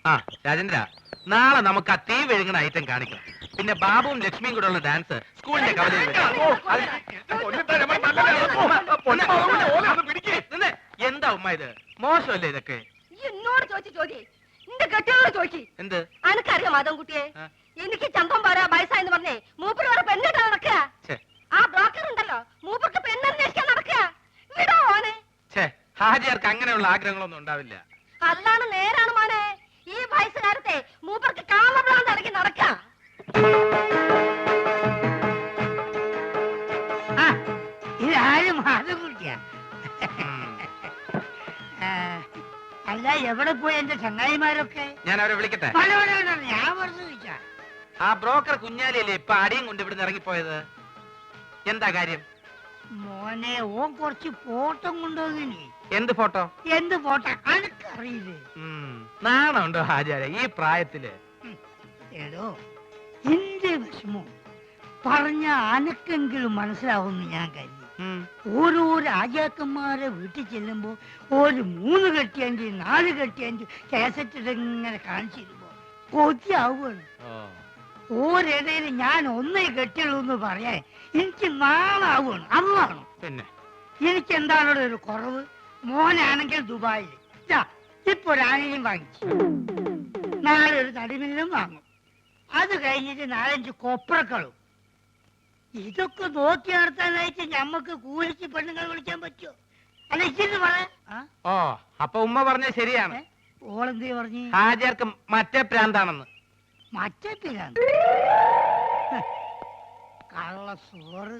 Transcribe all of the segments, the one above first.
ആ രാജേന്ദ്ര, നാളെ നമുക്ക് ആ തീ വിഴുങ്ങുന്ന ഐറ്റം കാണിക്കണം. പിന്നെ ബാബുവും ലക്ഷ്മിയും കൂടെ ഉള്ള ഡാൻസ് സ്കൂളിന്റെ കവലയിൽ എന്താ ഉമ്മ ഇത്? മോശമല്ലേ ഇതൊക്കെ? എന്നോട് ചോദിച്ചു ചോദ്യം നിന്റെ കെട്ടിയോട് ചോദിച്ചു. എന്ത് അനക്കറിയാം മാധവൻകുട്ടിയെ? എനിക്ക് ചന്തം പാരാ വയസ്സായെന്ന് പറഞ്ഞേ മൂപ്പര് വേറെ പെണ്ണിട്ട് നടക്കുക. ആ ബ്രോക്കർ ഉണ്ടല്ലോ മൂപ്പർക്ക് പെണ്ണന്വേഷിക്കാൻ നടക്കുക. വിടോ ഓനെ. ഹാജിയാർക്ക് അങ്ങനെയുള്ള ആഗ്രഹങ്ങളൊന്നും ഉണ്ടാവില്ല. അല്ലാണ് നേരാണ് മോനെ. ഈ വയസ്സുകാലത്തെ മൂപ്പർക്ക് കാമഭ്രാന്ത് ഇറങ്ങി നടക്കാം. ഇതാരും മാധവൻകുട്ടിയാ? അല്ല, എവിടെ പോയി എന്റെ ചങ്ങായിമാരൊക്കെ? ഞാൻ അവരെ വിളിക്കട്ടെ? ഞാൻ വെറുതെ ചോദിച്ചാ. ആ ബ്രോക്കർ കുഞ്ഞാലിയല്ലേ ഇപ്പൊ അടിയും കൊണ്ട് ഇവിടുന്ന് ഇറങ്ങിപ്പോയത്? എന്താ കാര്യം? മോനെ, ഓൻ കുറച്ച് ഫോട്ടോ കൊണ്ടുപോകിനി. എന്ത് ഫോട്ടോ? എന്ത് ഫോട്ടോ അനക്കറിയില്ലേ? നാണുണ്ടോ ഹാജാര ഈ പ്രായത്തില്? എടോ, എന്റെ വിഷമോ പറഞ്ഞ അനക്കെങ്കിലും മനസ്സിലാവുമെന്ന് ഞാൻ കരുതി. ഓരോ രാജാക്കന്മാരെ വീട്ടിൽ ചെല്ലുമ്പോ ഒരു 3 കെട്ടിയഞ്ച് 4 കെട്ടിയഞ്ച് കാസറ്റ് ഇങ്ങനെ കാണിച്ചിരുമ്പോ കൊതിയാവുകയാണ്. ഓരിടയിൽ ഞാൻ ഒന്നേ കെട്ടിയുള്ളൂ എന്ന് പറയാൻ എനിക്ക് നാളാവുകയാണ്. അതാണ് പിന്നെ എനിക്ക് എന്താണോ ഒരു കുറവ്. മോനാണെങ്കിൽ ദുബായിൽ ഇപ്പൊ ഒരാണിലും വാങ്ങിച്ചു, നാളെ ഒരു തടിമില്ലും വാങ്ങും. അത് കഴിഞ്ഞിട്ട് 4-5 കൊപ്രക്കളും. ഇതൊക്കെ നോക്കി നടത്താനായിട്ട് ഞമ്മക്ക് കൂലിക്ക് പെണ്ണുങ്ങൾ വിളിക്കാൻ പറ്റുമോ? അല്ല, ഇച്ചിട്ട് പറയാ. ഓ, അപ്പൊ ഉമ്മ പറഞ്ഞ ശരിയാണ്. ഓളെന്തേ പറഞ്ഞു? ഹാജിയാർക്ക് മറ്റേ പ്രാന്താണെന്ന്. മറ്റേ പിരാന്ത്? കള്ള സോറ്.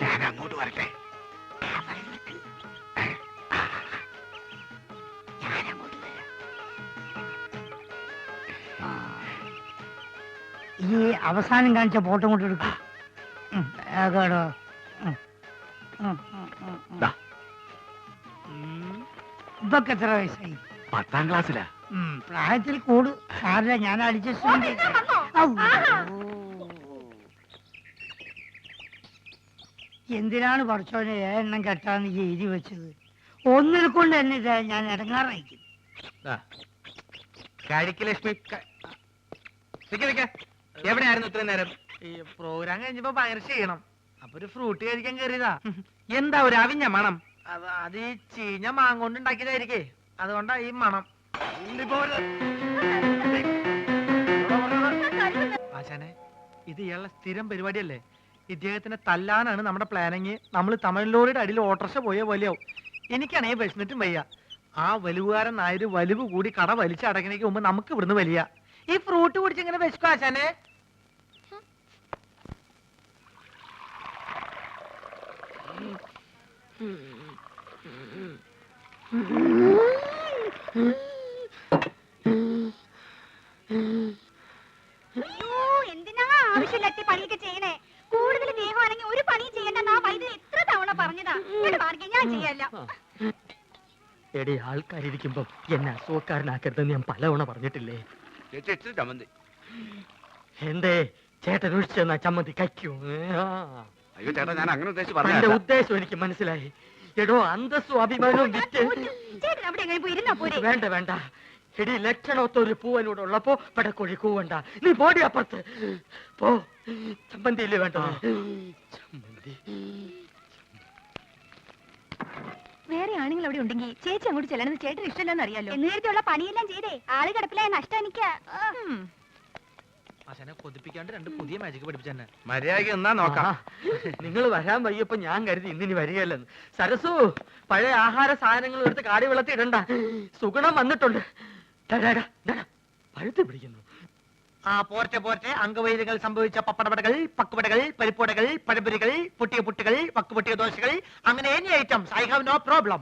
ഞാൻ അങ്ങോട്ട് വരട്ടെ? ഈ അവസാനം കാണിച്ച ഫോട്ടോ കൊണ്ട് എടുക്കും. ഇതൊക്കെ എത്ര വയസ്സായി? 10ാം ക്ലാസ്സിലാ. പ്രായത്തിൽ കൂടു സാറില്ല, ഞാൻ അഡ്ജസ്റ്റ്. എന്തിനാണ് പഠിച്ചോനെ എണ്ണം കെട്ടാന്ന് എഴുതി വെച്ചത്? ഒന്നിനെ കൊണ്ട് തന്നെ ഞാൻ ഇടങ്ങാറായിരിക്കും. ലക്ഷ്മി എവിടെയായിരുന്നു ഇത്രയും നേരം? ഈ പ്രോഗ്രാം കഴിഞ്ഞപ്പോ ഭയങ്കര ചെയ്യണം, അപ്പൊ ഒരു ഫ്രൂട്ട് കഴിക്കാൻ കയറിയതാ. എന്താ ഒരു അവിഞ്ഞ മണം? അത് ഈ ചീഞ്ഞ മാങ്ങോണ്ട് ഉണ്ടാക്കിയതായിരിക്കേ, അതുകൊണ്ടാ ഈ മണം. ആശാനെ, ഇത് ഇയാളുടെ സ്ഥിരം പരിപാടിയല്ലേ? ഇദ്ദേഹത്തിനെ തല്ലാനാണ് നമ്മുടെ പ്ലാനിങ്. നമ്മൾ തമിഴ്ലോറിയുടെ അടിയിൽ ഓട്ടർഷ പോയ പോലെയാവും. എനിക്കാണെങ്കിൽ വിശന്നിട്ടും വയ്യ. ആ വലുവുകാരൻ നായര് വലിവ് കൂടി കട വലിച്ചടക്കണേക്ക് മുമ്പ് നമുക്ക് ഇവിടുന്ന് വലിയ ഈ ഫ്രൂട്ട് കുടിച്ചിങ്ങനെ വിശക്കും ആശാനെ. എന്തിനാ ആവശ്യമില്ലാത്ത പണിയൊക്കെ ചെയ്യണേ? കൂടുതൽ ദേഹമാണെങ്കിൽ ഒരു പണിയും ചെയ്യണ്ട. ആ വൈദ്യുതി എത്ര തവണ പറഞ്ഞതാ. ഞാൻ ചെയ്യല്ല. എടി, ആൾക്കാരിയ്ക്കുമ്പോ എന്നെ അസുഖക്കാരനാക്കരുതെന്ന് ഞാൻ പലവണ പറഞ്ഞിട്ടില്ലേ? എന്തേ ചേട്ടൻ ഒഴിച്ചെന്നാ ചമ്മന്തി കഴിക്കൂ? അയ്യോ ചേട്ടാ, ഞാൻ അങ്ങനെ എന്റെ ഉദ്ദേശം എനിക്ക് മനസ്സിലായി. എടോ, അന്തസ്സും അഭിമാനവും വിറ്റ് വേണ്ട വേണ്ട. എടി, ലക്ഷണമൊത്ത ഒരു പൂവനോട് ഉള്ളപ്പോ പടക്കോഴി കൂവണ്ട. നീ പോടി അപ്പുറത്ത് പോ. ചമ്മന്തിയില്ലേ വേണ്ട? ചമ്മന്തി വേറെ ആണുങ്ങൾ അവിടെ ഉണ്ടെങ്കിൽ ചേച്ചി അങ്ങോട്ട് ചെല്ലണമെന്ന് ചേട്ടന് ഇഷ്ടമല്ലെന്ന് അറിയാലോ. നേരത്തെയുള്ള പണിയെല്ലാം ചെയ്തേ ആള് കിടപ്പിലായ നഷ്ടം എനിക്ക്. ആശാനെ കൊതിപ്പിക്കാണ്ട് 2 പുതിയ മാജിക് പഠിപ്പിച്ചെന്നെ. മര്യാദയ്ക്ക് എന്നാ നോക്കാം. നിങ്ങൾ വരാൻ വയ്യപ്പോ ഞാൻ കരുതി ഇന്നിനി വരികയല്ലെന്ന്. സരസു, പഴയ ആഹാര സാധനങ്ങൾ എടുത്ത് കാടി വെള്ളത്തിൽ ഇടണ്ട. സുഗുണം വന്നിട്ടുണ്ട്. പഴുത്ത് പിടിക്കുന്നു. ആ പോർട്ടെ പോർട്ടെ. അംഗവൈദ്യങ്ങൾ സംഭവിച്ച പപ്പടപടകൾ, പക്കുപടകൾ, പരിപ്പുടകൾ, പഴംപൊരികൾ, പൊട്ടിയ പുട്ടുകൾ, വക്കുപൊട്ടിയ ദോശകൾ, അങ്ങനെ any items. I have no problem.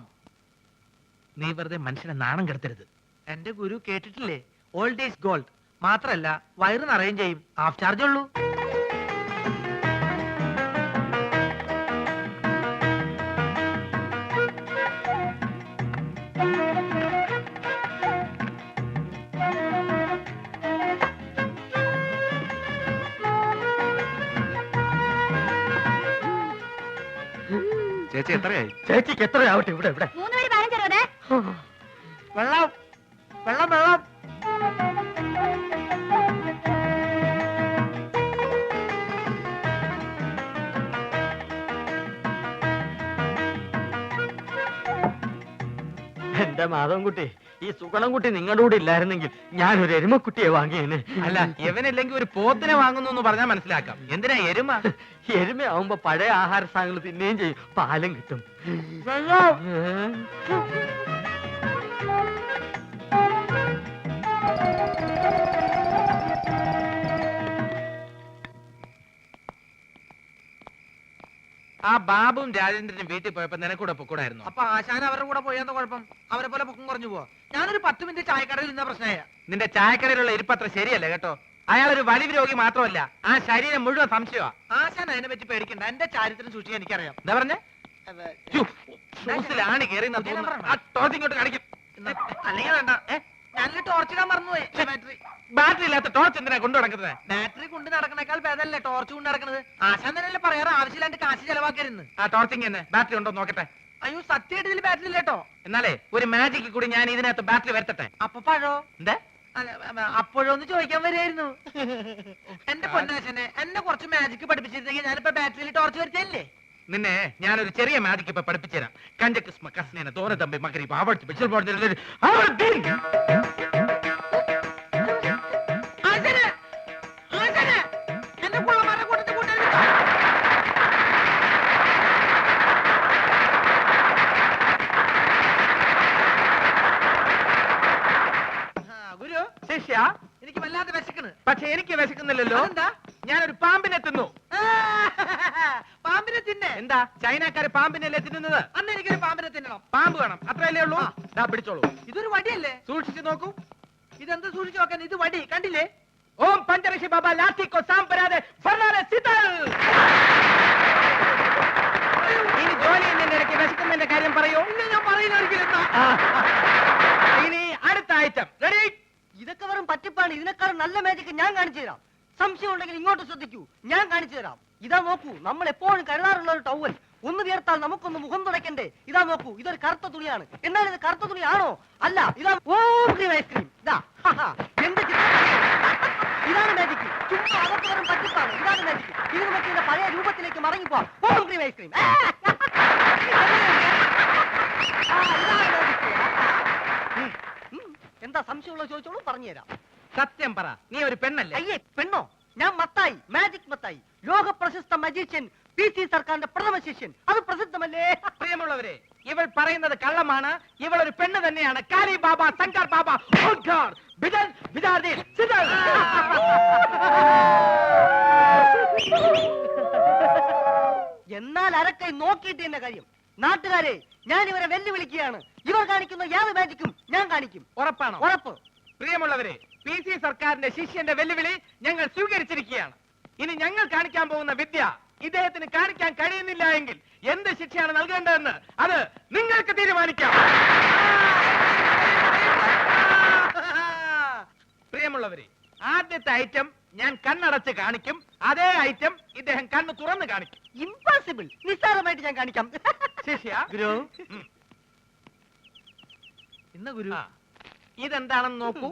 നീ വെറുതെ മനുഷ്യനെ നാണം കെടുത്തരുത്. എന്റെ ഗുരു കേട്ടിട്ടില്ലേ, ഓൾഡ് ഈസ് ഗോൾഡ്. മാത്രല്ല വയറ് നിറയും ചെയ്യും. ഹാഫ് ചാർജ് ഉള്ളൂ. ചേച്ചി എത്രയായി? ചേച്ചിക്ക് എത്രയാവട്ടെ? ഇവിടെ ഇവിടെ 3 പേര് 15 ഇവിടെ വെള്ളം വെള്ളം വെള്ളം. എന്റെ മാധവൻകുട്ടി, ഈ സുഗണൻകുട്ടി നിങ്ങളുടെ കൂടെ ഇല്ലായിരുന്നെങ്കിൽ ഞാനൊരു എരുമക്കുട്ടിയെ വാങ്ങിയേനെ. അല്ല ഇവനില്ലെങ്കിൽ ഒരു പോത്തിനെ വാങ്ങുന്നു എന്ന് പറഞ്ഞാൽ മനസ്സിലാക്കാം. എന്തിനാ എരുമ? എരുമയാവുമ്പോ പഴയ ആഹാര സാധനങ്ങൾ തിന്നുകയും ചെയ്യും, പാലും കിട്ടും. വെള്ളം. ആ ബാബുവും രാജേന്ദ്രനും വീട്ടിൽ പോയപ്പോ നിനക്കൂടെ പൊക്കൂടായിരുന്നു. അപ്പൊ ആശാൻ അവരുടെ കൂടെ പോയെന്ന കുഴപ്പം? അവരെ പോലെ പൊക്കം കുറഞ്ഞു പോവാ. ഞാനൊരു 10 മിനിറ്റ് ചായക്കടയിൽ നിന്ന പ്രശ്നമായ. നിന്റെ ചായക്കടയിലുള്ള ഇരിപ്പത്ര ശരിയല്ല കേട്ടോ. അയാളൊരു വലിവ് രോഗി മാത്രമല്ല, ആ ശരീരം മുഴുവൻ സംശയമാ. ആശാൻ അതിനെ പറ്റി പേടിക്കണ്ട, എന്റെ ചാരിത്രം സൂക്ഷിക്കാൻ എനിക്കറിയാം. എന്താ പറഞ്ഞേ? ഷൂസിലാണ് കേറി ഇങ്ങോട്ട് കാണിക്കും. അല്ലെങ്കിൽ വേണ്ട, ഞാനൊരു ടോർച്ചിടാൻ മറന്നുപോയി. ബാറ്ററി ബാറ്ററി ഇല്ലാത്ത ടോർച്ച് എന്തിനാ കൊണ്ടു നടക്കുന്നത്? ബാറ്ററി കൊണ്ട് നടക്കണേക്കാൾ ഭേദമല്ലേ ടോർച്ച് കൊണ്ട് നടക്കുന്നത്? ആശാൻ തന്നെയല്ലേ പറയാറ് ആവശ്യമില്ലാണ്ട് കാശ് ചെലവാക്കരുന്ന്. ആ ടോർച്ചിങ് തന്നെ ബാറ്ററി ഉണ്ടോ നോക്കട്ടെ. അയ്യോ സത്യമായിട്ട് ഇതിൽ ബാറ്ററി ഇല്ലേട്ടോ. എന്നാലേ ഒരു മാജിക്ക് കൂടി ഞാൻ ഇതിനകത്ത് ബാറ്ററി വരുത്തട്ടെ. അപ്പൊ പഴോ? എന്താ അപ്പോഴൊന്ന് ചോദിക്കാൻ വരികയായിരുന്നു. എന്റെ പൊന്നാശനെ, എന്നെ കുറച്ച് മാജിക് പഠിപ്പിച്ചിരുന്നെങ്കിൽ ഞാനിപ്പോ ബാറ്ററിയിൽ ടോർച്ച് വരുത്തല്ലേ. നിന്നെ ഞാനൊരു ചെറിയ മാജിക്ക് ഇപ്പൊ പഠിപ്പിച്ചുതരാം. കഞ്ചക്രിസ്മ കസ്നേന തോന തമ്പി മകരി ആവർത്തി എന്റെ കുള്ളമാരെ കൂട്ടത്തിൽ കൂട്ടരുത്. ഗുരു, ശിഷ്യ, എനിക്ക് വല്ലാതെ വിശക്കണ്. പക്ഷെ എനിക്ക് വിശക്കുന്നില്ലല്ലോ. എന്താ? ഞാനൊരു പാമ്പിനെ തിന്നു. പാമ്പിനെ തിന്നെ? എന്താ ചൈനക്കാര് പാമ്പിനല്ലേ തിന്നുന്നത്? അന്ന് എനിക്കൊരു പാമ്പിനെ തിന്നണം. പാമ്പ് വേണം, അത്രയല്ലേ ഉള്ളൂ. ദാ പിടിച്ചോളൂ. ഇതൊരു വടിയല്ലേ? സൂക്ഷിച്ചു നോക്കൂ. ഇതെന്ത് സൂക്ഷിച്ചു നോക്കാൻ? ഇത് വടി കണ്ടില്ലേ? ഓം പഞ്ചരക്ഷി ബാബ ലാത്തി കോ സാമ്പരാതെ ഫർനാരെ സിതൽ. ഇനി ജോലി ചെയ്യുന്നതിന്റെ ഇടയ്ക്ക് വിശക്കുന്നതിന്റെ കാര്യം പറയൂ. ഞാൻ പറയുന്ന ഒരിക്കലും. ഇനി അടുത്ത ഐറ്റം റെഡി. ഇതൊക്കെ വെറും പറ്റിപ്പാണ്. ഇതിനേക്കാളും നല്ല മാജിക് ഞാൻ കാണിച്ചു തരാം. സംശയം ഉണ്ടെങ്കിൽ ഇങ്ങോട്ട് ശ്രദ്ധിക്കൂ, ഞാൻ കാണിച്ചു തരാം. ഇതാ നോക്കൂ, നമ്മൾ എപ്പോഴും കരുതാറുള്ള ഒരു ടവൽ. ഒന്ന് വിയർത്താൽ നമുക്കൊന്ന് മുഖം തുടയ്ക്കണ്ടേ? ഇതാ നോക്കൂ, ഇതൊരു കറുത്ത തുണിയാണ്. എന്നാൽ ഇത് കറുത്ത തുണിയാണോ? അല്ല, ഇതാ ഐസ്ക്രീം. ഇതാ എന്ത് ചിത്രം! ഇതാണ് മാജിക്. ചുമ്മാ അതൊക്കെ വെറും പറ്റിപ്പാണ്. ഇതാണ് മാജിക്. ഇത് നമുക്ക് ഇതിന്റെ പഴയ രൂപത്തിലേക്ക് മടങ്ങിപ്പോവാം. ഓം ക്രീം ഐസ്ക്രീം. എന്താ സംശയമുള്ള ചോദിച്ചോളൂ, പറഞ്ഞുതരാം. സത്യം പറ, നീ ഒരു പെണ്ണല്ലേ? അയ്യേ, പെണ്ണോ? ഞാൻ മത്തായി, മാജിക് മത്തായി, ലോക പ്രശസ്ത മജീഷ്യൻ, PC സർക്കാരിന്റെ പ്രഥമ ശിഷ്യൻ. അത് പ്രസിദ്ധമല്ലേ? പ്രിയമുള്ളവരെ, ഇവൾ പറയുന്നത് കള്ളമാണ്. ഇവൾ ഒരു പെണ്ണ് തന്നെയാണ്. കാലി ബാബ, ശങ്കർ ബാബ, ഓംകാർ, ബിദൽ, ബിദാർദി, സിദൽ. എന്നാൽ അരക്കൈ നോക്കിയിട്ട് എന്റെ കാര്യം. നാട്ടുകാരെ, ഞാൻ ഇവരെ വെല്ലുവിളിക്കുകയാണ്. ഇവർ കാണിക്കുന്ന യാതൊരു മാജിക്കും ഞാൻ കാണിക്കും. ഉറപ്പാണോ? ഉറപ്പ്. പ്രിയമുള്ളവരെ, PC സർക്കാരിന്റെ ശിഷ്യന്റെ വെല്ലുവിളി ഞങ്ങൾ സ്വീകരിച്ചിരിക്കുകയാണ്. ഇനി ഞങ്ങൾ കാണിക്കാൻ പോകുന്ന വിദ്യ ഇദ്ദേഹത്തിന് കാണിക്കാൻ കഴിയുന്നില്ല എങ്കിൽ എന്ത് ശിക്ഷയാണ് നൽകേണ്ടതെന്ന് അത് നിങ്ങൾക്ക് തീരുമാനിക്കാം. പ്രിയമുള്ളവരെ, ആദ്യത്തെ ഐറ്റം ഞാൻ കണ്ണടച്ച് കാണിക്കും. അതേ ഐറ്റം ഇദ്ദേഹം കണ്ണ് തുറന്ന് കാണിക്കും. ഇംപോസിബിൾ. നിസ്സാരമായിട്ട് ഞാൻ കാണിക്കാം. ശിഷ്യ, ഗുരു, ഇന്ന ഗുരു. ഇതെന്താണെന്ന് നോക്കൂ.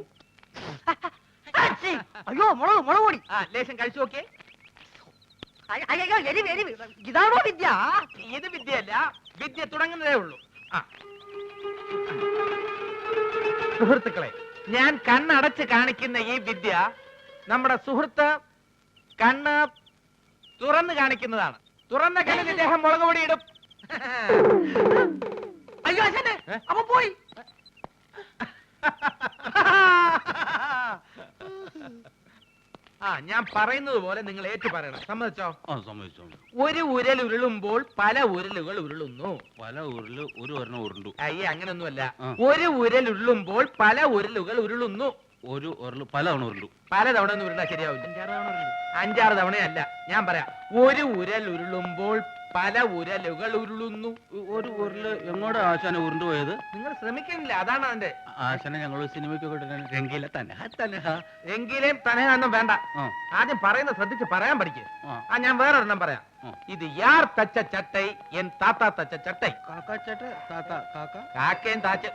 അയ്യോ, മുളക് പൊടി. ലേശം കഴിച്ചു നോക്കിയേ. അയ്യോ, എരിവ്. ഇതാണോ വിദ്യ? ഇത് വിദ്യയല്ല, വിദ്യ തുടങ്ങുന്നതേ ഉള്ളൂ. സുഹൃത്തുക്കളെ, ഞാൻ കണ്ണടച്ച് കാണിക്കുന്ന ഈ വിദ്യ നമ്മുടെ സുഹൃത്ത് കണ്ണ് തുറന്ന് കാണിക്കുന്നതാണ്. തുറന്ന കണ്ണിൽ ഇദ്ദേഹം മുളക് പൊടി ഇടും. അയ്യോ അച്ഛനെ, അപ്പൊ പോയി. ഞാൻ പറയുന്നത് പോലെ നിങ്ങൾ ഏറ്റു പറയണം. സമ്മതിച്ചോ? സമ്മതിച്ചോ. ഒരു ഉരൽ ഉരുളുമ്പോൾ പല ഉരലുകൾ ഉരുളുന്നു. പല ഉരുള് ഒരു ഒരെണ്ണം ഉരുണ്ടു. അയ്യേ, അങ്ങനൊന്നുമല്ല. ആ. ഒരു ഉരൽ ഉരുളുമ്പോൾ പല ഉരലുകൾ ഉരുളുന്നു. ഒരു ഉരുള് പല തവണ ഉരുണ്ടു. പല തവണ ഒന്നും ഉരുളാ ശരിയാവില്ല. 5-6 തവണയല്ല, ഞാൻ പറയാം. ഒരു ഉരൽ ഉരുളുമ്പോൾ പല ഉരലുകൾ ഉരുളുന്നു. ഒരു ഉരുള് എങ്ങോട്ടാ ആശാനെ ഉരുണ്ടു പോയത്? നിങ്ങൾ ശ്രമിക്കുന്നില്ല, അതാണ് അതിന്റെ. ആശാനെ ഞങ്ങൾ സിനിമയ്ക്കൊക്കെ രംഗീല തന്നെ എങ്കിലും തനയൊന്നും വേണ്ട. ആ. ആദ്യം പറയുന്നത് ശ്രദ്ധിച്ച് പറയാൻ പഠിക്കുക. ആ. ഞാൻ വേറൊരെണ്ണം പറയാം. ഇത് യാർ തച്ച ചട്ടൈ എൻ താത്ത തച്ച ചട്ടൈ. കാക്ക ചേട്ട താത്ത കാക്ക കാക്കയും താച്ച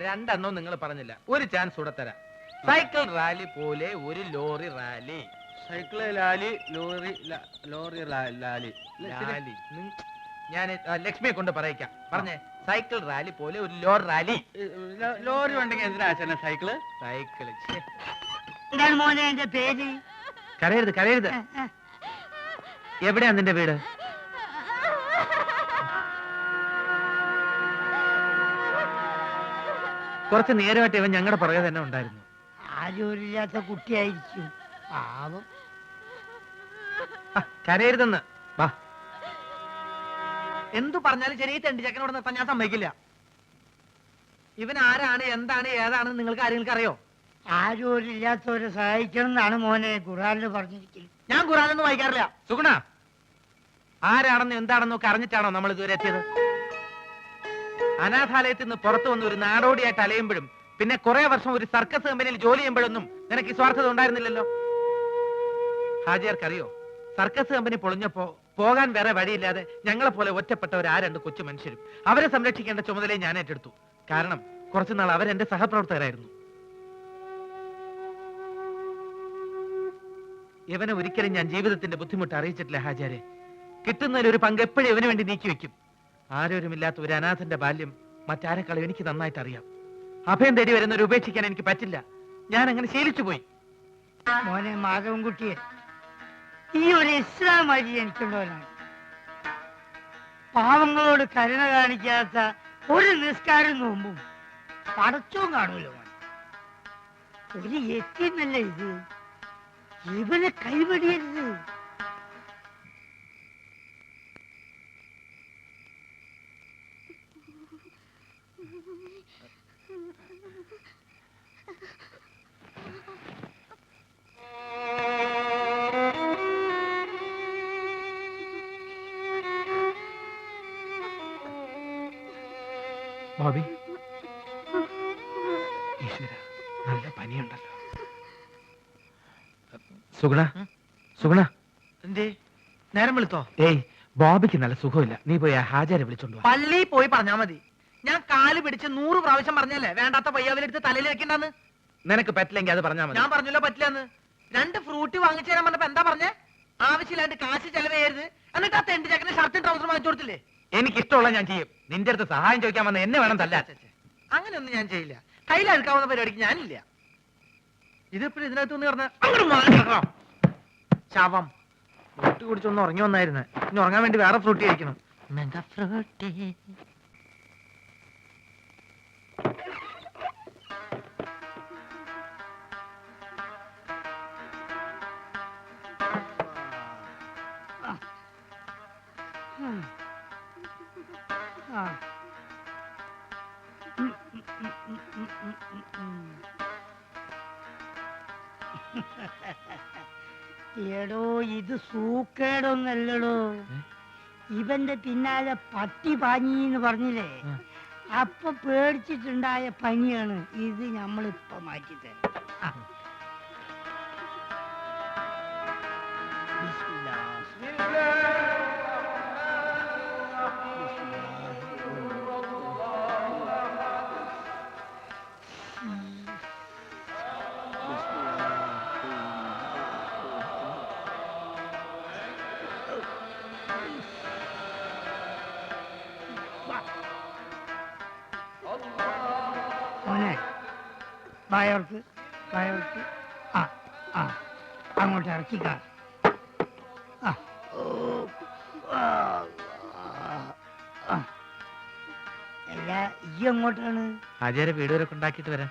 രണ്ടെണ്ണവും നിങ്ങൾ പറഞ്ഞില്ല. ഒരു ചാൻസ് കൂടെ തരാം. സൈക്കിൾ റാലി പോലെ ഒരു lorry rally. Cycle Lali lorry lorry Lali Lali ഞാൻ ലക്ഷ്മിയെ കൊണ്ട് പറയിക്കാം. പറഞ്ഞേ, സൈക്കിൾ റാലി പോലെ ഒരു ലോറി റാലി. ലോറി ഉണ്ടെങ്കിൽ എന്തിനാ ആശാനെ സൈക്കിള്? സൈക്കിള് എന്താണ് മോനെ എന്റെ പേര്? കരയരുത് കരയരുത്. എവിടെയാ നിന്റെ വീട്? കുറച്ച് നേരമായിട്ട് ഇവൻ ഞങ്ങളുടെ പുറകെ തന്നെ ഉണ്ടായിരുന്നു. ആരോരില്ലാത്ത കുട്ടിയായിരിക്കും, പാവം. കരയരുതെന്ന്. വാ. എന്തു പറഞ്ഞാലും ശരി, ഈ തെണ്ടി ചെക്കനോട് നിർത്താൻ ഞാൻ സമ്മതിക്കില്ല. ഇവൻ ആരാണ്, എന്താണ്, ഏതാണെന്ന് നിങ്ങൾക്ക് ആരെങ്കിലും അറിയോ? ആരോരില്ലാത്തവരെ സഹായിക്കണം എന്നാണ് മോനെ ഖുർആനിൽ പറഞ്ഞിരിക്കുന്നത്. ഞാൻ ഖുർആനൊന്നും വായിക്കാറില്ല. സുഗുണ, ആരാണെന്നും എന്താണെന്നും ഒക്കെ അറിഞ്ഞിട്ടാണോ നമ്മൾ ഇതുവരെ എത്തിയത്? അനാഥാലയത്തിൽ നിന്ന് പുറത്തു വന്ന് ഒരു നാടോടിയായിട്ട് അലയുമ്പോഴും പിന്നെ കുറെ വർഷം ഒരു സർക്കസ് കമ്പനിയിൽ ജോലി ചെയ്യുമ്പോഴൊന്നും നിനക്ക് ഈ സ്വാർത്ഥത ഉണ്ടായിരുന്നില്ലല്ലോ. ഹാജിയാർക്കറിയോ, സർക്കസ് കമ്പനി പൊളിഞ്ഞപ്പോ പോകാൻ വേറെ വഴിയില്ലാതെ ഞങ്ങളെ പോലെ ഒറ്റപ്പെട്ടവർ ആ രണ്ട് കൊച്ചു മനുഷ്യരും അവരെ സംരക്ഷിക്കേണ്ട ചുമതലയെ ഞാൻ ഏറ്റെടുത്തു. കാരണം കുറച്ചുനാൾ അവരെന്റെ സഹപ്രവർത്തകരായിരുന്നു. ഇവനെ ഒരിക്കലും ഞാൻ ജീവിതത്തിന്റെ ബുദ്ധിമുട്ട് അറിയിച്ചിട്ടില്ല ഹാജിയാരെ. കിട്ടുന്നതിൽ ഒരു പങ്ക് എപ്പോഴും ഇവന് വേണ്ടി നീക്കി വെക്കും. ആരോരുമില്ലാത്ത ഒരു അനാഥന്റെ ബാല്യം മറ്റാരെക്കാളും എനിക്ക് നന്നായിട്ട് അറിയാം. അഭയം തേടി വരുന്നവരെ ഉപേക്ഷിക്കാൻ എനിക്ക് പറ്റില്ല. ഞാൻ അങ്ങനെ ശീലിച്ചു പോയി. മോനെ മാധവൻകുട്ടിയെ, ഈ ഒരു ഇസ്ലാം വഴി എനിക്കുള്ളവനാണ്. പാവങ്ങളോട് കരുണ കാണിക്കാത്ത ഒരു നിസ്കാരം നോമ്പും പടച്ചവും കാണൂല മോൻ. ഒരു യത്തീമല്ല ഇത്, ഇവനെ കൈവടിയരുത്. ബോബി, ഈശ്വര, നല്ല പനിയുണ്ടല്ലോ. സുഗുണ, സുഗുണ, എന്തേ നേരം വിളിത്തോ? ഏയ്, ബോബിക്ക് നല്ല സുഖമില്ല. നീ പോയി ആ ഹാജരെ വിളിച്ചോണ്ട് വാ. പള്ളിയിൽ പോയി പറഞ്ഞാ മതി. ഞാൻ കാല് പിടിച്ച് 100 പ്രാവശ്യം പറഞ്ഞല്ലേ വേണ്ടാത്ത പയ്യാവിലെടുത്ത് തലയിൽ വെക്കണ്ടെന്ന്. നിനക്ക് പറ്റില്ലെങ്കിൽ അത് പറഞ്ഞാൽ മതി. ഞാൻ പറഞ്ഞല്ലോ പറ്റില്ലെന്ന്. 2 ഫ്രൂട്ടി വാങ്ങിച്ചു തരാൻ പറഞ്ഞപ്പോ എന്താ പറഞ്ഞേ? ആവശ്യമില്ലാണ്ട് കാശ് ചെലവ് ചെയ്യരുത്. എന്നിട്ട് ആ തെണ്ടി ചക്കന് ഷർട്ടും ട്രൗസറും വാങ്ങിച്ചു കൊടുത്തില്ലേ? എനിക്ക് ഇഷ്ടമുള്ള ഞാൻ ചെയ്യും. നിന്റെ അടുത്ത് സഹായം ചോദിക്കാൻ വന്ന എന്നെ വേണം തല്ലാൻ. അങ്ങനെയൊന്നും ഞാൻ ചെയ്യില്ല. കയ്യിലെടുക്കാവുന്ന പരിപാടിക്ക് ഞാനില്ല. ഇതിപ്പോഴും ഇതിനകത്ത് ഒന്ന് പറഞ്ഞ അങ്ങോട്ട് മാറിക്കണം. ശവം ഫ്രൂട്ടി കുടിച്ചൊന്ന് ഉറങ്ങി വന്നായിരുന്നു. ഇനി ഉറങ്ങാൻ വേണ്ടി വേറെ ഫ്രൂട്ടി കഴിക്കണം. മെഗാ ഫ്രൂട്ടി. എടോ, ഇത് സൂക്കേടൊന്നല്ലടോ. ഇവന്റെ പിന്നാലെ പട്ടി പാഞ്ഞിന്ന് പറഞ്ഞില്ലേ, അപ്പൊ പേടിച്ചിട്ടുണ്ടായ പനിയാണ് ഇത്. നമ്മളിപ്പൊ മാറ്റിത്തരാം. മോനെ, വായോർക്ക് വായോർക്ക്. അങ്ങോട്ട് ഇറക്കിക്കാ. അല്ല, ഈ എങ്ങോട്ടാണ്? ഹാജരെ വീട് വരെ ഉണ്ടാക്കിയിട്ട് വരാം.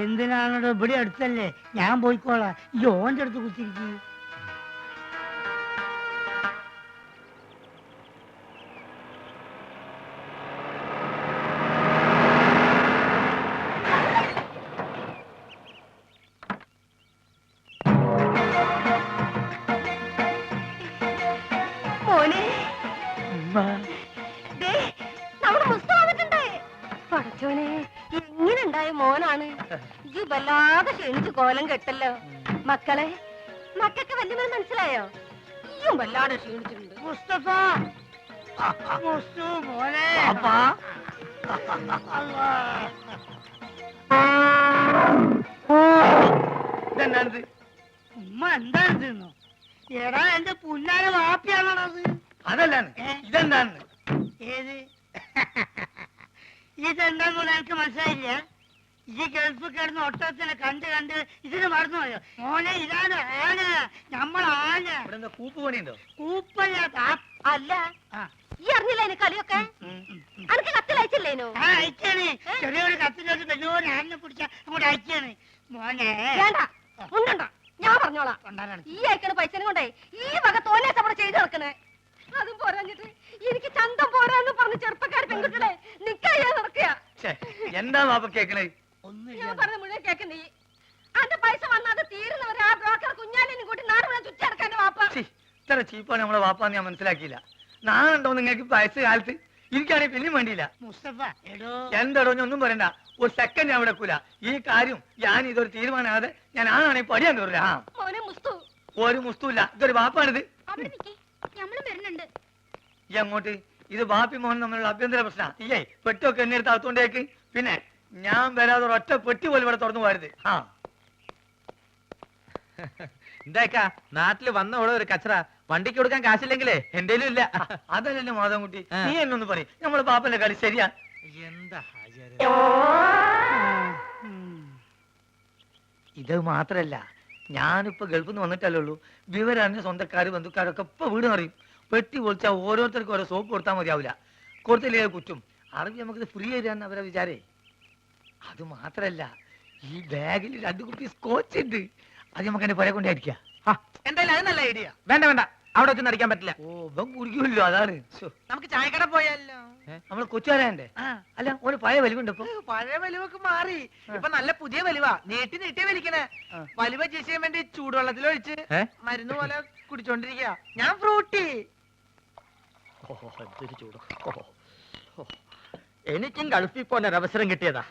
എന്തിനാണോ, ഇവിടെ അടുത്തല്ലേ, ഞാൻ പോയിക്കോളാം. ഈ ഓന്റെ അടുത്ത് കുത്തിരിക്കും. മോനെ, ദേ, നമ്മുടെ മുസ്തഫ വന്നിട്ടുണ്ട്. വല്ലാതെ ക്ഷീണിച്ച് കോലം കെട്ടല്ലോ. മക്കളെ, മക്കൾക്ക് വല്യമ്മ മനസ്സിലായോ? ഈയും വല്ലാതെ ക്ഷീണിച്ചിട്ടുണ്ട്. മുസ്തഫ മുസ്തു മോനെ ഇതെന്നാണിത്? ഉമ്മ എന്താണ് തിന്നു? എടാ എന്റെ പുല്ലാര വാപ്പിയാണത്. അതല്ലാണ്, ഇതെന്താണ്? ഏത് ഇതെന്താന്ന് എനിക്ക് മനസ്സിലായില്ല. ഈ ഗൾഫ് കിടന്ന് ഒട്ടത്തിനെ കണ്ട് കണ്ട് ഇതിന് മറന്നുപോയോ മോനെ? ഇതാണ് ആന, നമ്മളാന. ഇവിടെ എന്താ കൂപ്പ് പണിയുണ്ടോ? കൂപ്പല്ല അല്ല, ആ ഈ അറിഞ്ഞില്ല എന്നെ കളിയൊക്കെ? അനക്ക് കത്തിലയച്ചില്ലേനോ? അയച്ചാണ്. ചെറിയൊരു കത്തിലോട്ട് വലിയൊരു ആനിനെ പിടിച്ച അങ്ങോട്ട് അയച്ചാണ് മോനെ. വേണ്ട, ഉണ്ടണ്ട, ഞാൻ പറഞ്ഞോളാം. കൊണ്ടാരാണ് ഈ അയക്കണ പൈസനും കൊണ്ടേ ഈ വക തോന്നിയ അവിടെ ചെയ്ത് നടക്കണേ. അതും പോരാഞ്ഞിട്ട് എനിക്ക് ചന്തം പോരാന്ന് പറഞ്ഞ് ചെറുപ്പക്കാർ പെൺകുട്ടികളെ നിക്കാ നടക്കുക. എന്താ വാപ്പ കേക്കണേ? ഞാൻ പറഞ്ഞ മുഴുവൻ കേൾക്കണ്ടേ? അന്റെ പൈസ വന്നത് തീരുന്നവരെ ആ ബ്രോക്കർ കുഞ്ഞാലിനും കൂട്ടി നാട് മുഴുവൻ ചുറ്റടക്കാൻ വാപ്പ. ഇത്ര ചീപ്പാണ് നമ്മളെ വാപ്പാന്ന് ഞാൻ മനസ്സിലാക്കിയില്ല. നാളുണ്ടോ നിങ്ങൾക്ക് വയസ്സ് കാലത്ത്? എനിക്കാണെങ്കിൽ പിന്നെയും വേണ്ടിയില്ല. മുസ്തഫ എടോ എന്തടോ ഒന്നും പറയണ്ട, ഒരു സെക്കൻഡ് ഞാൻ വിടക്കൂല. ഈ കാര്യം ഞാൻ ഇതൊരു തീരുമാനമാകാതെ ഞാൻ ആണെങ്കിൽ പഠിയാൻ കയറില്ല. ആ മോനെ മുസ്തു, ഒരു മുസ്തുല്ല, ഇതൊരു വാപ്പാണിത്. അവിടെ നിൽക്കേ, നമ്മളും വരുന്നുണ്ട്. ഈ അങ്ങോട്ട് ഇത് ബാപ്പി മോഹൻ തമ്മിലുള്ള അഭ്യന്തര പ്രശ്നം. ഈയേ പെട്ടൊക്കെ എന്നെ എടുത്ത് അകത്തോണ്ടേക്ക്. പിന്നെ ഞാൻ വരാതെ ഒറ്റ പെട്ടി പോലും ഇവിടെ തുറന്നു പോരുത്. ആ എന്താക്കാ നാട്ടില് വന്ന ഇവിടെ ഒരു കച്ചറ, വണ്ടിക്ക് കൊടുക്കാൻ കാശില്ലെങ്കിലേ എന്തേലും ഇല്ല. അതല്ലല്ലോ മാധവൻകുട്ടി, നീ എന്നൊന്ന് പറയും. നമ്മളെ ബാപ്പന്റെ കളി ശരിയാ? എന്താ ഇത് മാത്രല്ല, ഞാനിപ്പോ ഗൾഫിൽ നിന്ന് വന്നിട്ടല്ലേ ഉള്ളൂ. വിവരറിഞ്ഞ സ്വന്തക്കാര് ബന്ധുക്കാരൊക്കെ ഇപ്പൊ വീട് അറിയും. പെട്ടി പൊളിച്ചാൽ ഓരോരുത്തർക്കും ഓരോ സോപ്പ് കൊടുത്താൽ മതിയാവില്ല. കൊടുത്തില്ലേ കുറ്റും. അറിവ് നമുക്കിത് ഫ്രീ തരാന്ന് അവരെ വിചാരേ. അത് മാത്രല്ല, ഈ ബാഗിൽ 2 കുപ്പി സ്കോച്ച് ഉണ്ട്. അത് നമുക്ക് എന്റെ പുര കൊണ്ടായിരിക്കാം. എന്തായാലും അത് നല്ല ഐഡിയ. വേണ്ട വേണ്ട, അവിടെ വെച്ച് നടിക്കാൻ പറ്റില്ല. ഓ ഇവൻ കുടിക്കുമല്ലോ, അതാണ്. നമുക്ക് ചായക്കട പോയാലോ? നമ്മള് കൊച്ചുകാരന്റെ അല്ല, ഒരു പഴയ വലിവുണ്ട് ഇപ്പൊ. പഴയ വലിവൊക്കെ മാറി, ഇപ്പൊ നല്ല പുതിയ വലിവാ. നീട്ടി നീട്ടി വലിക്കണേ. വലിവ ചെയ്യാൻ വേണ്ടി ചൂടുവെള്ളത്തിലൊഴിച്ച് മരുന്ന് പോലെ കുടിച്ചോണ്ടിരിക്കുക. ഞാൻ ഫ്രൂട്ടി. എനിക്കും ഗൾഫിൽ പോകാൻ ഒരു അവസരം കിട്ടിയതാ.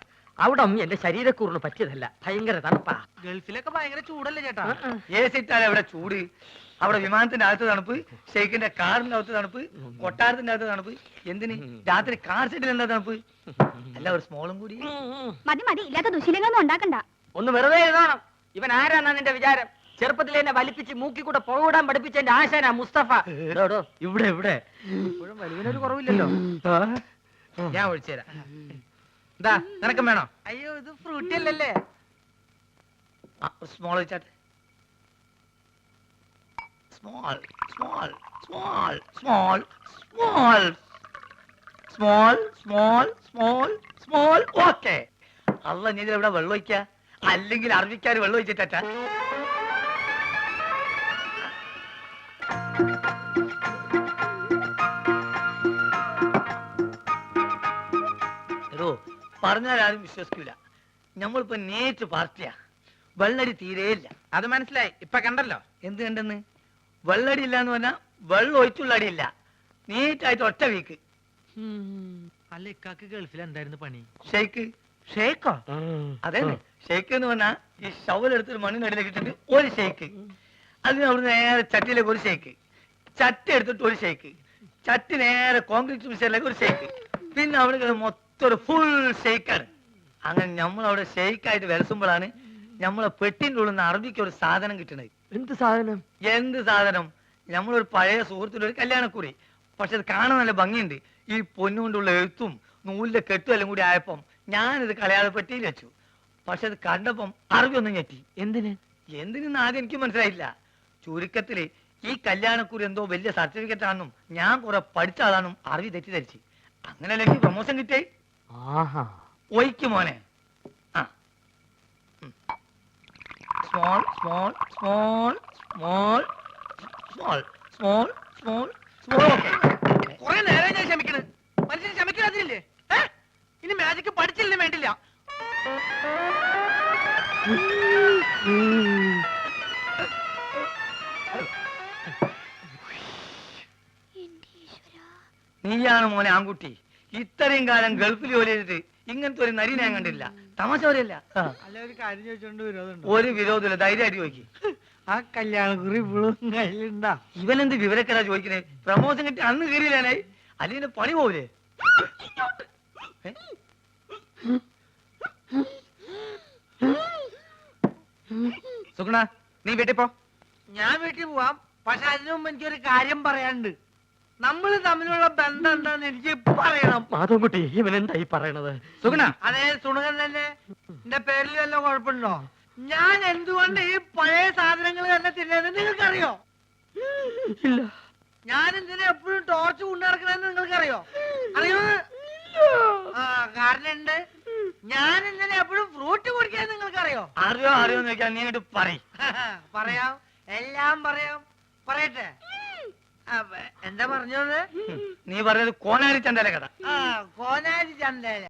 അവിടെ എന്റെ ശരീരക്കൂറിന് പറ്റിയതല്ല, ഭയങ്കര തണുപ്പാ. ഗൾഫിലൊക്കെ ഭയങ്കര ചൂടല്ലേ ചേട്ടാ? ഏസിട്ടാൽ അവിടെ ചൂട്, അവിടെ വിമാനത്തിന്റെ അകത്ത് തണുപ്പ്, ഷെയ്ഖിന്റെ കാറിന്റെ അകത്ത് തണുപ്പ്, കൊട്ടാരത്തിന്റെ അകത്ത് തണുപ്പ്. എന്തിന് രാത്രി കാർ സെറ്റിൽ എന്താ തണുപ്പ്? അല്ല, ഒരു സ്മോളും കൂടി. മതി മതി, ഇല്ലാത്ത ദുശീലങ്ങളൊന്നും ഉണ്ടാക്കണ്ട. ഒന്ന് വെറുതെ എഴുതണം. ഇവൻ ആരാന്നാ നിന്റെ വിചാരം? ചെറുപ്പത്തിൽ എന്നെ വലിപ്പിച്ച് മൂക്കി കൂടെ പുകവിടാൻ പഠിപ്പിച്ച എന്റെ ആശാനാ മുസ്തഫ. ഇവിടെ ഇവിടെ ഇപ്പോഴും വലിവിനൊരു കുറവില്ലല്ലോ. ഞാൻ ഒഴിച്ചു തരാം. എന്താ നിനക്കും വേണോ? അയ്യോ, ഇത് ഫ്രൂട്ടി അല്ലല്ലേ. സ്മോൾ വെച്ചാട്ടെ. Small small small small small small small small small. Okay. അല്ല, ഞാൻ ഇവിടെ വെള്ളം ഒഴിക്ക, അല്ലെങ്കിൽ അറബിക്കാര് വെള്ളം ഒഴിച്ചിട്ടാ. പറഞ്ഞാൽ ആരും വിശ്വസിക്കൂല. നമ്മളിപ്പോ നേരിട്ട് പാർട്ടിയാ. വെള്ളടി തീരെയില്ല. അത് മനസ്സിലായി, ഇപ്പൊ കണ്ടല്ലോ. എന്ത് കണ്ടെന്ന്? വെള്ളടി ഇല്ല എന്ന് പറഞ്ഞാൽ വെള്ളം ഒഴിച്ചുള്ള അടിയില്ല. നീറ്റായിട്ട് ഒറ്റ വീക്ക്. അല്ല, ഇക്കാക്ക് ഗൾഫിൽ എന്തായിരുന്നു പണി? ഷെയ്ക്ക്. ഷേക്കോ? അതെ, ഷെയ്ക്ക് എന്ന് പറഞ്ഞാൽ ഈ ഷവലെടുത്തൊരു മണ്ണിനടിയിലേക്ക് ഇട്ടിട്ട് ഒരു ഷെയ്ക്ക്. അതിന് അവിടുന്ന് നേരെ ചട്ടിയിലേക്ക് ഒരു ഷെയ്ക്ക്, ചട്ടി എടുത്തിട്ട് ഒരു ഷെയ്ക്ക്, ചട്ടി നേരെ കോൺക്രീറ്റ് മിക്സറിലേക്ക് ഒരു ഷെയ്ക്ക്, പിന്നെ അവിടെ മൊത്തം ഒരു ഫുൾ ഷെയ്ക്കാണ്. അങ്ങനെ നമ്മളവിടെ ഷെയ്ക്കായിട്ട് വിലസുമ്പോഴാണ് നമ്മളെ പെട്ടിൻ്റെ ഉള്ളിൽ നിന്ന് അറബിക്ക് ഒരു സാധനം കിട്ടണത്. എന്ത് സാധനം? എന്ത് സാധനം? നമ്മളൊരു പഴയ സുഹൃത്തിന്റെ ഒരു കല്യാണക്കുറി. പക്ഷെ അത് കാണാൻ നല്ല ഭംഗിയുണ്ട്. ഈ പൊന്നുകൊണ്ടുള്ള എഴുത്തും നൂലിന്റെ കെട്ടും എല്ലാം കൂടി ആയപ്പം ഞാനിത് കളയാതെ പെട്ടിയിൽ വെച്ചു. പക്ഷെ അത് കണ്ടപ്പം അറബി ഒന്നും ഞെട്ടി. എന്തിനെന്ന് ആദ്യം എനിക്ക് മനസ്സിലായില്ല. ചുരുക്കത്തില് ഈ കല്യാണക്കുറി എന്തോ വലിയ സർട്ടിഫിക്കറ്റ് ആണെന്നും ഞാൻ കുറെ പഠിച്ച ആളാണെന്നും അറബി തെറ്റിദ്ധരിച്ച്. അങ്ങനെയല്ല എനിക്ക് പ്രൊമോഷൻ കിട്ടേ. ഒയ്ക്ക് മോനെ. ആ, small small small small small small small small. കുറെ നേരം ഞാൻ ക്ഷമിക്കണ്. മനുഷ്യന് ക്ഷമിക്കാതില്ലേ? ഇനി മാജിക്ക് പഠിച്ചില്ലേ വേണ്ടില്ല. നീയാണ് മോനെ ആൺകുട്ടി. ഇത്രയും കാലം ഗൾഫിൽ ജോലി ചെയ്തിട്ട് ഇങ്ങനത്തെ ഒരു നരി ഞാൻ കണ്ടില്ല. തമാശ പറയല്ല. അല്ല ഒരു കാര്യം ചോദിച്ചോണ്ട് വിരോധമുണ്ടോ? ഒരു വിരോധമില്ല, ധൈര്യമായിട്ട് ചോദിക്കും. ആ കല്യാണക്കുറി ഇപ്പോഴും കയ്യിലുണ്ടാ? ഇവനെന്ത് വിവരക്കരാ ചോദിക്കണേ? പ്രമോഷൻ കിട്ടി അന്ന് കയറിയില്ലാനേ, അല്ലെങ്കിൽ പണി പോവില്ലേ? സുഗുണ, നീ വീട്ടിൽ പോ. ഞാൻ വീട്ടിൽ പോവാം, പക്ഷെ അതിനു മുമ്പ് എനിക്കൊരു കാര്യം പറയാനുണ്ട്. നമ്മൾ തമ്മിലുള്ള ബന്ധം എന്താന്ന് എനിക്ക് പറയണം. മാധവൻകുട്ടി, ഇവൻ എന്തായി പറയണത്? സുഗുണ, അതേ സുണകൻ തന്നെ. എന്റെ പേരിൽ വല്ല കുഴപ്പമുണ്ടോ? ഞാൻ എന്തുകൊണ്ട് ഈ പഴയ സാധനങ്ങൾ തന്നെ തിന്നുന്നത് നിങ്ങൾക്കറിയോ? ഇല്ല. ഞാൻ എന്തിനാ എപ്പോഴും ടോർച്ച് കൊണ്ടു നടക്കണെന്ന് നിങ്ങൾക്കറിയോ? അറിയോ? ആ കാരണം ഉണ്ട്. ഞാൻ എന്തിനാ എപ്പോഴും ഫ്രൂട്ട് കുടിക്കാൻ നിങ്ങൾക്കറിയോ? അറിയോ അറിയോന്ന് ചോദിക്കാൻ നീ അങ്ങോട്ട് പറയും. പറയാം, എല്ലാം പറയാം. പറയട്ടെ? എന്താ പറഞ്ഞത്? നീ പറഞ്ഞത് കോനാരി ചന്തല കഥ. ആ കോനാരി ചന്തയില.